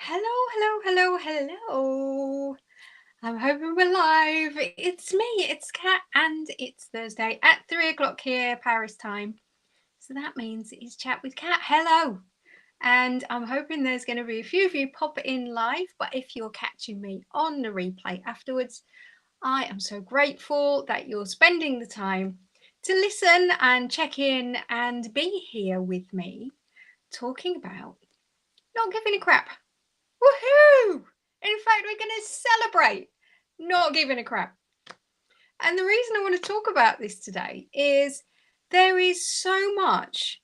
Hello. I'm hoping we're live. It's me, it's Kat, and it's Thursday at 3 o'clock here, Paris time. So that means it's Chat with Kat. Hello. And I'm hoping there's going to be a few of you pop in live, but if you're catching me on the replay afterwards, I am so grateful that you're spending the time to listen and check in and be here with me talking about not giving a crap. Woohoo! In fact, we're going to celebrate not giving a crap. And the reason I want to talk about this today is there is so much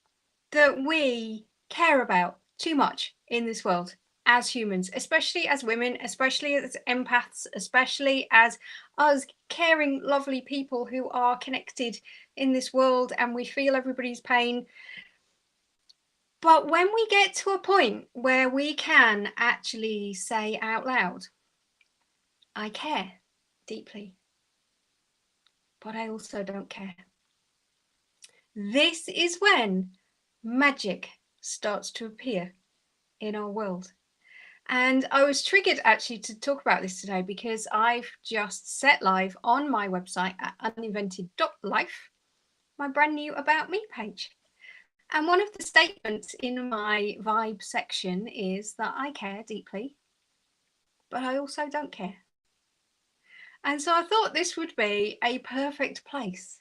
that we care about too much in this world as humans, especially as women, especially as empaths, especially as us caring, lovely people who are connected in this world and we feel everybody's pain. But when we get to a point where we can actually say out loud, I care deeply, but I also don't care. This is when magic starts to appear in our world. And I was triggered actually to talk about this today because I've just set live on my website at uninvented.life my brand new About Me page. And one of the statements in my vibe section is that I care deeply, but I also don't care. And so I thought this would be a perfect place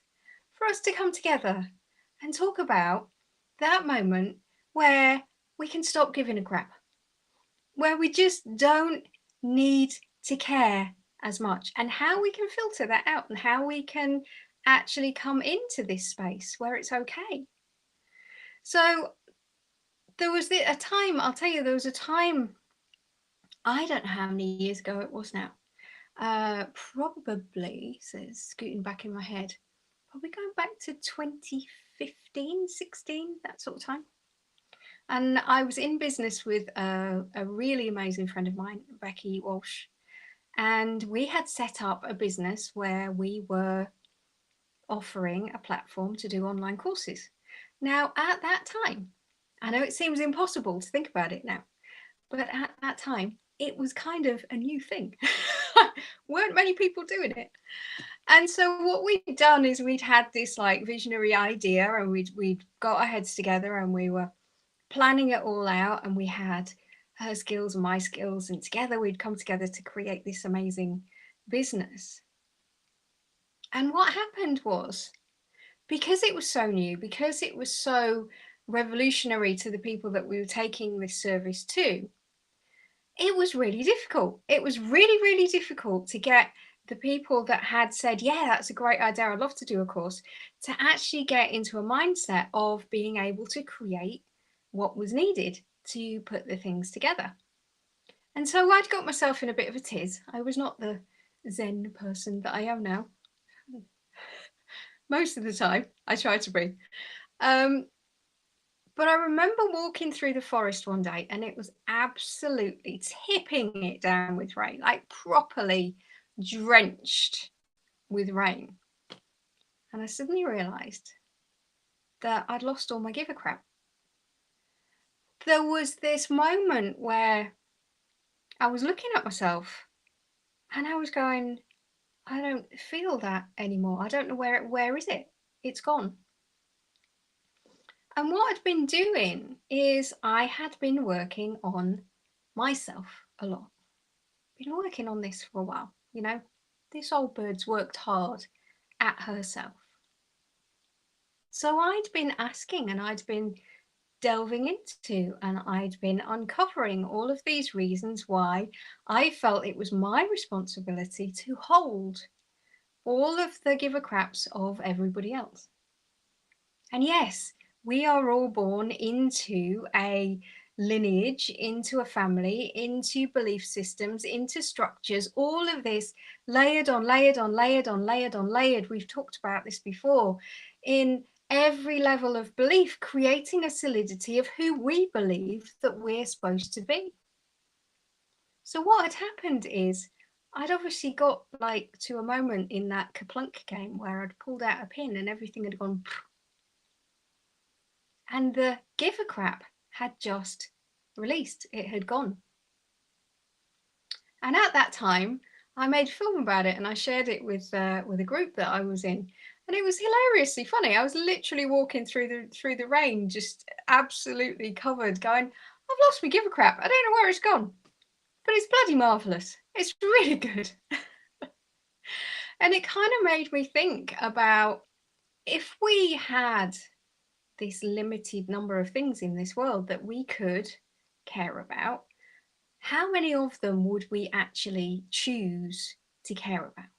for us to come together and talk about that moment where we can stop giving a crap, where we just don't need to care as much, and how we can filter that out and how we can actually come into this space where it's okay. So there was a time, I'll tell you, there was a time, I don't know how many years ago it was now, probably, so it's scooting back in my head, probably going back to 2015, 16, that sort of time. And I was in business with a really amazing friend of mine, Becky Walsh, and we had set up a business where we were offering a platform to do online courses. Now, at that time, I know it seems impossible to think about it now, but at that time, it was kind of a new thing. Weren't many people doing it. And so what we'd done is we'd had this like visionary idea, and we'd got our heads together and we were planning it all out, and we had her skills and my skills, and together we'd come together to create this amazing business. And what happened was, because it was so new, because it was so revolutionary to the people that we were taking this service to, it was really difficult. It was really, really difficult to get the people that had said, yeah, that's a great idea, I'd love to do a course, to actually get into a mindset of being able to create what was needed to put the things together. And so I'd got myself in a bit of a tiz. I was not the Zen person that I am now. Most of the time, I try to be. But I remember walking through the forest one day and it was absolutely tipping it down with rain, like properly drenched with rain. And I suddenly realised that I'd lost all my give a crap. There was this moment where I was looking at myself and I was going, I don't feel that anymore. I don't know where is it? It's gone. And what I'd been doing is I had been working on myself a lot. Been working on this for a while, you know. This old bird's worked hard at herself. So I'd been asking and I'd been delving into and I'd been uncovering all of these reasons why I felt it was my responsibility to hold all of the give a craps of everybody else. And yes, we are all born into a lineage, into a family, into belief systems, into structures, all of this layered on, layered on, layered on, layered on, layered. We've talked about this before, in every level of belief, creating a solidity of who we believe that we're supposed to be. So what had happened is I'd obviously got like to a moment in that Kaplunk game where I'd pulled out a pin and everything had gone, and the give a crap had just released. It had gone. And at that time, I made a film about it and I shared it with a group that I was in. And it was hilariously funny. I was literally walking through the rain, just absolutely covered, going, I've lost my give a crap. I don't know where it's gone. But it's bloody marvellous. It's really good. And it kind of made me think about, if we had this limited number of things in this world that we could care about, how many of them would we actually choose to care about?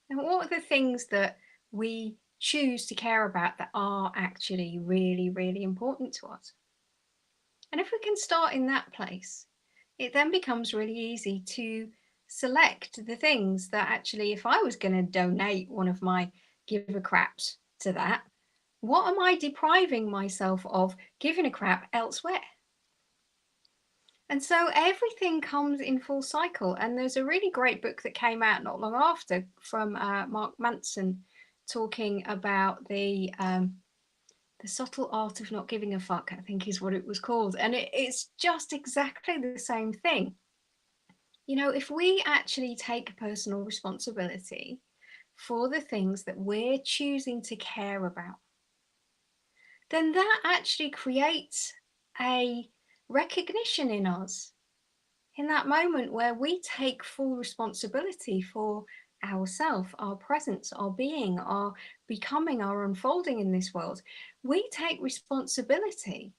And what are the things that we choose to care about that are actually really, really important to us? And if we can start in that place, it then becomes really easy to select the things that actually, if I was going to donate one of my give a craps to that, what am I depriving myself of giving a crap elsewhere? And so everything comes in full cycle. And there's a really great book that came out not long after from Mark Manson, talking about the subtle art of not giving a fuck, I think is what it was called. And it's just exactly the same thing. You know, if we actually take personal responsibility for the things that we're choosing to care about, then that actually creates a recognition in us in that moment where we take full responsibility for ourself, our presence, our being, our becoming, our unfolding in this world. We take responsibility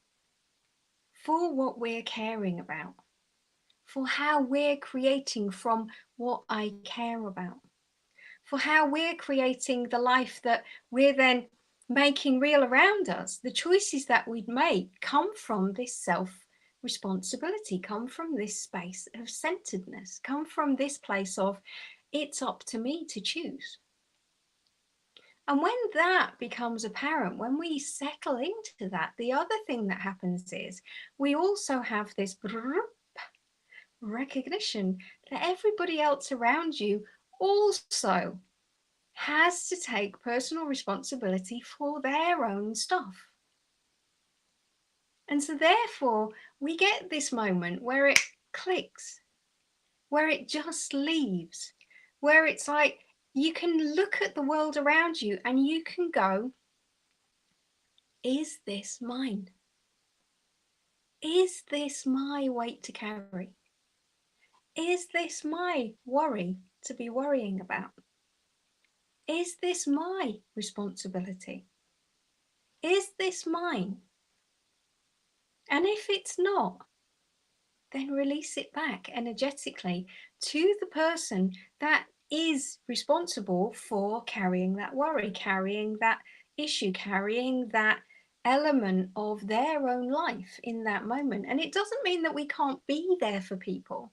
for what we're caring about, for how we're creating from what I care about, for how we're creating the life that we're then making real around us. The choices that we'd make come from this self-responsibility, come from this space of centeredness, come from this place of, it's up to me to choose. And when that becomes apparent, when we settle into that, the other thing that happens is we also have this recognition that everybody else around you also has to take personal responsibility for their own stuff. And so therefore we get this moment where it clicks, where it just leaves, where it's like you can look at the world around you and you can go, is this mine? Is this my weight to carry? Is this my worry to be worrying about? Is this my responsibility? Is this mine? And if it's not, then release it back energetically to the person that is responsible for carrying that worry, carrying that issue, carrying that element of their own life in that moment. And it doesn't mean that we can't be there for people,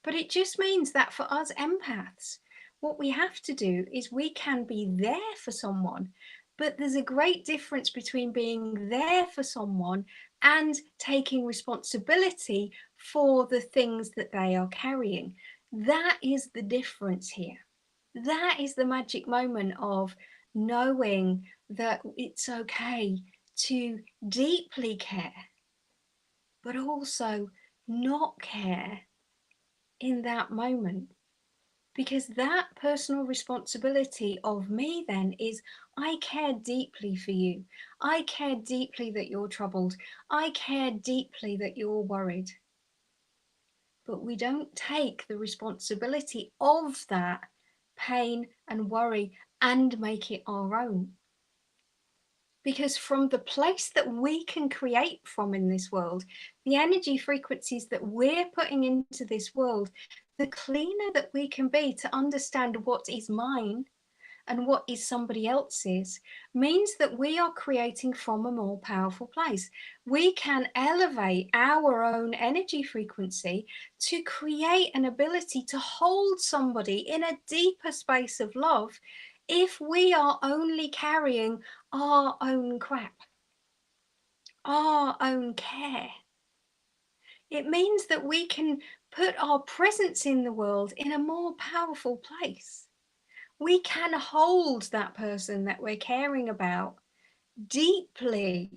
but it just means that for us empaths, what we have to do is we can be there for someone, but there's a great difference between being there for someone and taking responsibility for the things that they are carrying. That is the difference here. That is the magic moment of knowing that it's okay to deeply care, but also not care in that moment. Because that personal responsibility of me then is, I care deeply for you. I care deeply that you're troubled. I care deeply that you're worried. But we don't take the responsibility of that pain and worry and make it our own. Because from the place that we can create from in this world, the energy frequencies that we're putting into this world, the cleaner that we can be to understand what is mine and what is somebody else's, means that we are creating from a more powerful place. We can elevate our own energy frequency to create an ability to hold somebody in a deeper space of love if we are only carrying our own crap, our own care. It means that we can put our presence in the world in a more powerful place. We can hold that person that we're caring about deeply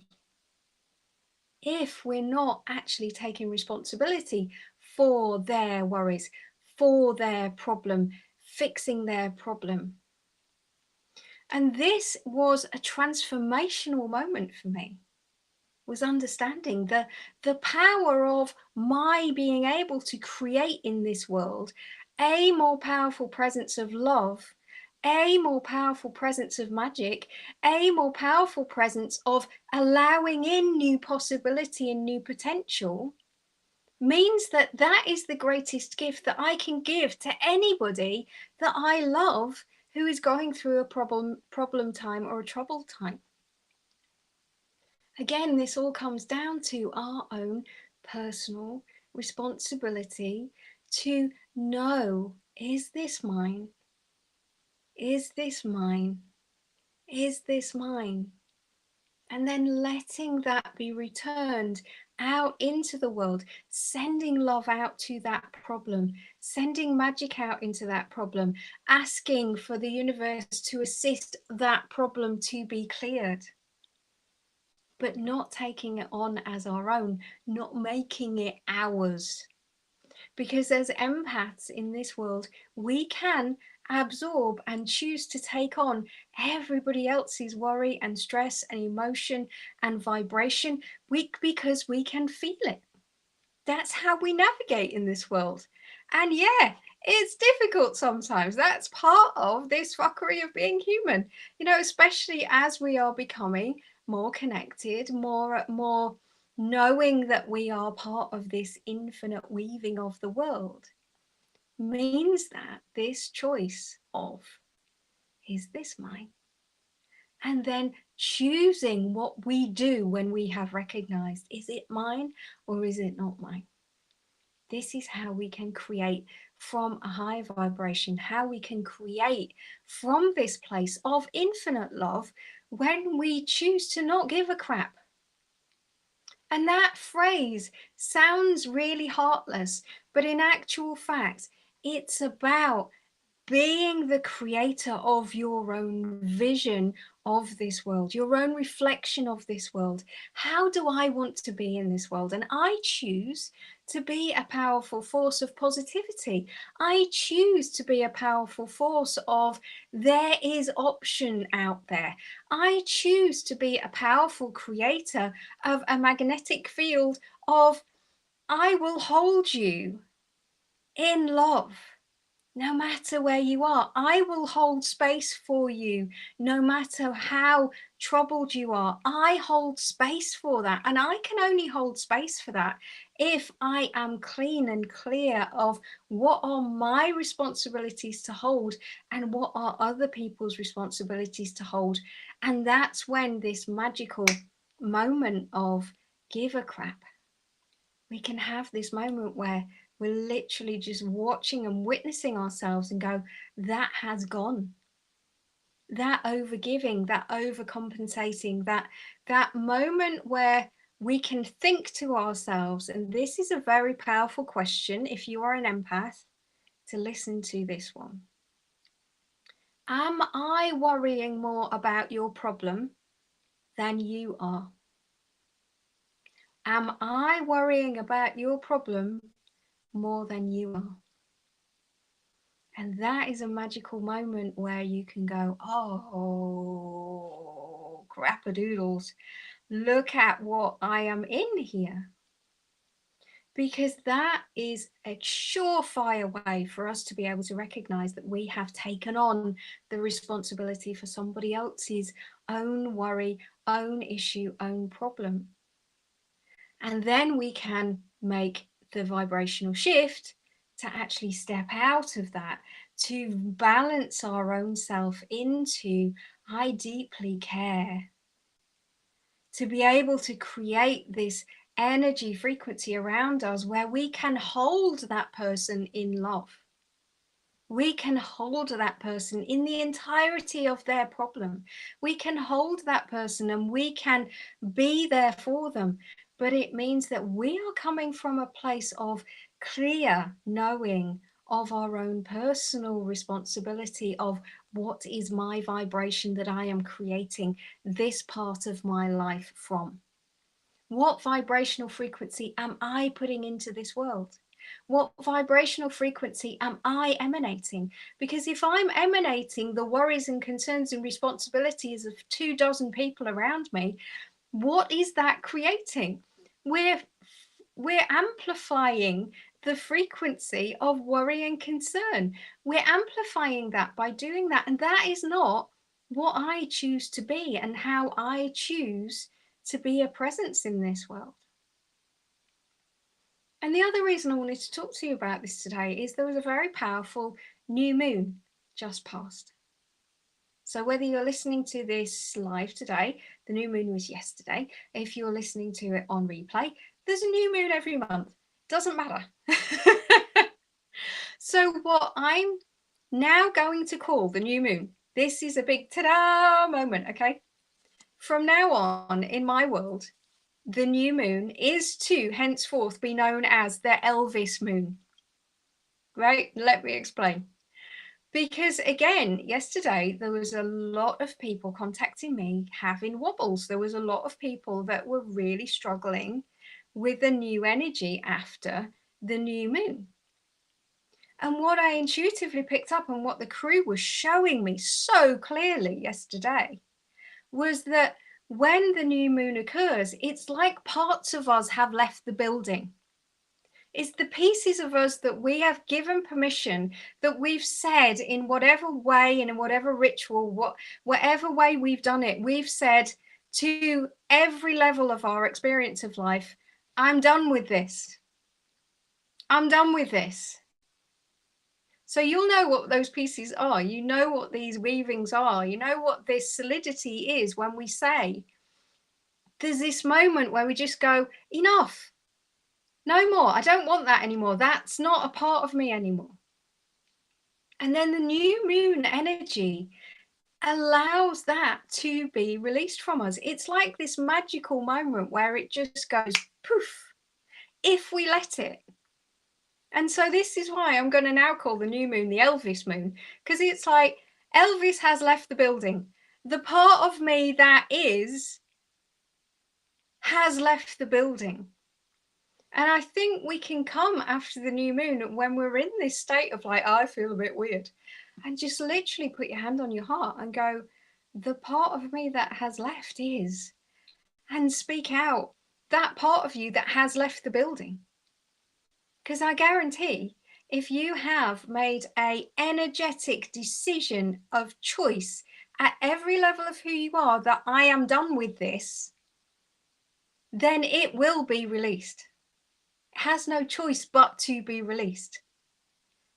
if we're not actually taking responsibility for their worries, for their problem, fixing their problem. And this was a transformational moment for me, was understanding the power of my being able to create in this world a more powerful presence of love, a more powerful presence of magic, a more powerful presence of allowing in new possibility and new potential, means that that is the greatest gift that I can give to anybody that I love who is going through a problem time or a troubled time. Again, this all comes down to our own personal responsibility to know, is this mine? Is this mine? Is this mine? And then letting that be returned out into the world, sending love out to that problem, sending magic out into that problem, asking for the universe to assist that problem to be cleared, but not taking it on as our own, not making it ours. Because as empaths in this world, we can absorb and choose to take on everybody else's worry and stress and emotion and vibration because we can feel it. That's how we navigate in this world. And yeah, it's difficult sometimes. That's part of this fuckery of being human, you know, especially as we are becoming more connected, more knowing that we are part of this infinite weaving of the world, means that this choice of, is this mine? And then choosing what we do when we have recognized, is it mine or is it not mine? This is how we can create from a high vibration, how we can create from this place of infinite love when we choose to not give a crap. And that phrase sounds really heartless, but in actual fact, it's about being the creator of your own vision of this world, your own reflection of this world. How do I want to be in this world? And I choose to be a powerful force of positivity. I choose to be a powerful force of there is option out there. I choose to be a powerful creator of a magnetic field of I will hold you in love. No matter where you are, I will hold space for you. No matter how troubled you are, I hold space for that. And I can only hold space for that if I am clean and clear of what are my responsibilities to hold and what are other people's responsibilities to hold. And that's when this magical moment of give a crap, we can have this moment where we're literally just watching and witnessing ourselves and go, that has gone. That overgiving, that overcompensating, that moment where we can think to ourselves, and this is a very powerful question if you are an empath, to listen to this one. Am I worrying more about your problem than you are? Am I worrying about your problem more than you are? And that is a magical moment where you can go, oh, crap-a-doodles, look at what I am in here. Because that is a surefire way for us to be able to recognize that we have taken on the responsibility for somebody else's own worry, own issue, own problem. And then we can make the vibrational shift to actually step out of that, to balance our own self into, I deeply care, to be able to create this energy frequency around us where we can hold that person in love. We can hold that person in the entirety of their problem. We can hold that person and we can be there for them. But it means that we are coming from a place of clear knowing of our own personal responsibility of what is my vibration that I am creating this part of my life from. What vibrational frequency am I putting into this world? What vibrational frequency am I emanating? Because if I'm emanating the worries and concerns and responsibilities of 24 people around me, what is that creating? We're amplifying the frequency of worry and concern. We're amplifying that by doing that. And that is not what I choose to be and how I choose to be a presence in this world. And the other reason I wanted to talk to you about this today is there was a very powerful new moon just passed. So whether you're listening to this live today, the new moon was yesterday. If you're listening to it on replay, there's a new moon every month. Doesn't matter. So what I'm now going to call the new moon, this is a big ta-da moment, okay? From now on in my world, the new moon is to henceforth be known as the Elvis Moon. Right? Let me explain. Because again, yesterday, there was a lot of people contacting me having wobbles. There was a lot of people that were really struggling with the new energy after the new moon. And what I intuitively picked up and what the crew was showing me so clearly yesterday was that when the new moon occurs, it's like parts of us have left the building. It's the pieces of us that we have given permission, that we've said in whatever way and in whatever ritual, whatever way we've done it, we've said to every level of our experience of life, I'm done with this. I'm done with this. So you'll know what those pieces are. You know what these weavings are. You know what this solidity is when we say, there's this moment where we just go, enough. No more. I don't want that anymore. That's not a part of me anymore. And then the new moon energy allows that to be released from us. It's like this magical moment where it just goes poof, if we let it. And so this is why I'm going to now call the new moon the Elvis moon, because it's like Elvis has left the building. The part of me that is has left the building. And I think we can come after the new moon when we're in this state of like, I feel a bit weird, and just literally put your hand on your heart and go, the part of me that has left is, and speak out that part of you that has left the building. Because I guarantee if you have made an energetic decision of choice at every level of who you are, that I am done with this, then it will be released. It has no choice but to be released.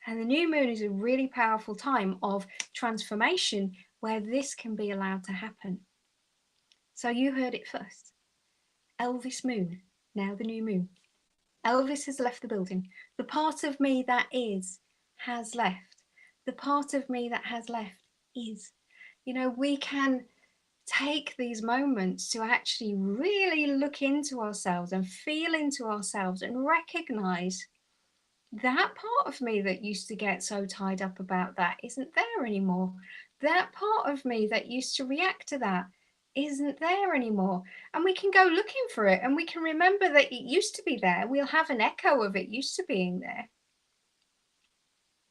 And the new moon is a really powerful time of transformation where this can be allowed to happen. So you heard it first. Elvis Moon, now the new moon. Elvis has left the building. The part of me that is has left. The part of me that has left is. You know, we can take these moments to actually really look into ourselves and feel into ourselves and recognize that part of me that used to get so tied up about that isn't there anymore. That part of me that used to react to that isn't there anymore. And we can go looking for it and we can remember that it used to be there. We'll have an echo of it used to being there.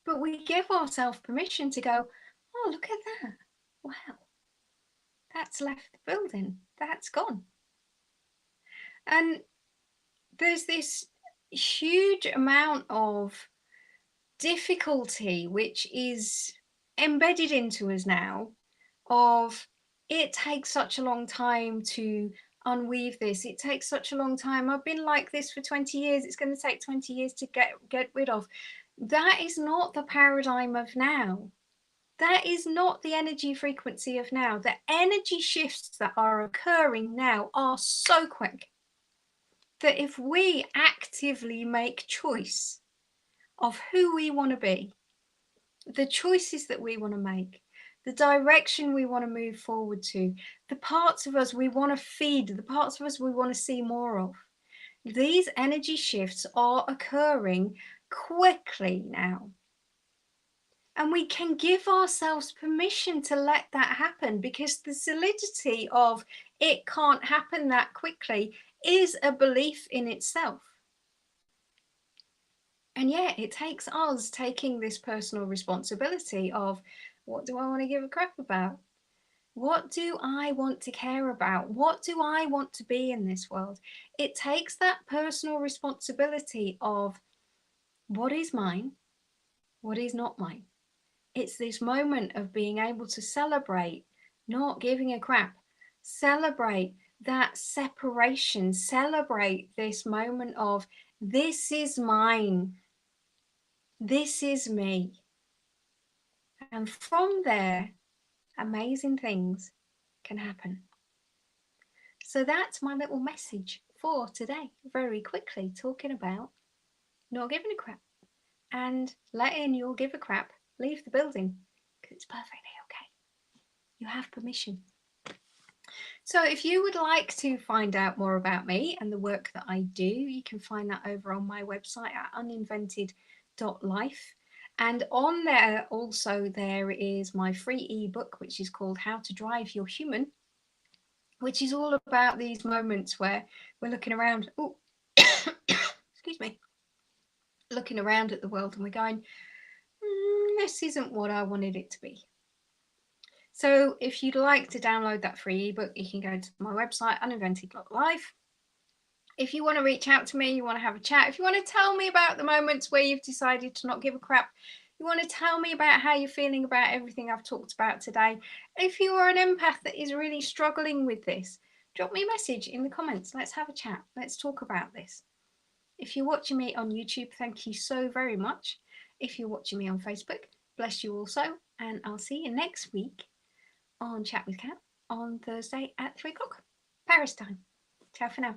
But we give ourselves permission to go, oh, look at that. Wow, that's left the building. That's gone. And there's this huge amount of difficulty which is embedded into us now of it takes such a long time to unweave this. It takes such a long time. I've been like this for 20 years. It's going to take 20 years to get rid of. That is not the paradigm of now. That is not the energy frequency of now. The energy shifts that are occurring now are so quick that if we actively make choice of who we want to be, the choices that we want to make, the direction we want to move forward to, the parts of us we want to feed, the parts of us we want to see more of. These energy shifts are occurring quickly now. And we can give ourselves permission to let that happen, because the solidity of it can't happen that quickly is a belief in itself. And yeah, it takes us taking this personal responsibility of, what do I want to give a crap about? What do I want to care about? What do I want to be in this world? It takes that personal responsibility of what is mine, what is not mine. It's this moment of being able to celebrate, not giving a crap, celebrate that separation, celebrate this moment of this is mine, this is me. And from there, amazing things can happen. So that's my little message for today. Very quickly talking about not giving a crap and letting your give a crap leave the building, because it's perfectly okay. You have permission. So if you would like to find out more about me and the work that I do, you can find that over on my website at uninvented.life. And on there also there is my free ebook, which is called How to Drive Your Human, which is all about these moments where we're looking around, oh, excuse me, looking around at the world and we're going, this isn't what I wanted it to be. So if you'd like to download that free ebook, you can go to my website, uninvented.life. If you want to reach out to me, you want to have a chat, if you want to tell me about the moments where you've decided to not give a crap, you want to tell me about how you're feeling about everything I've talked about today. If you are an empath that is really struggling with this, drop me a message in the comments. Let's have a chat. Let's talk about this. If you're watching me on YouTube, thank you so very much. If you're watching me on Facebook, bless you also. And I'll see you next week on Chat with Kat on Thursday at 3 o'clock Paris time. Ciao for now.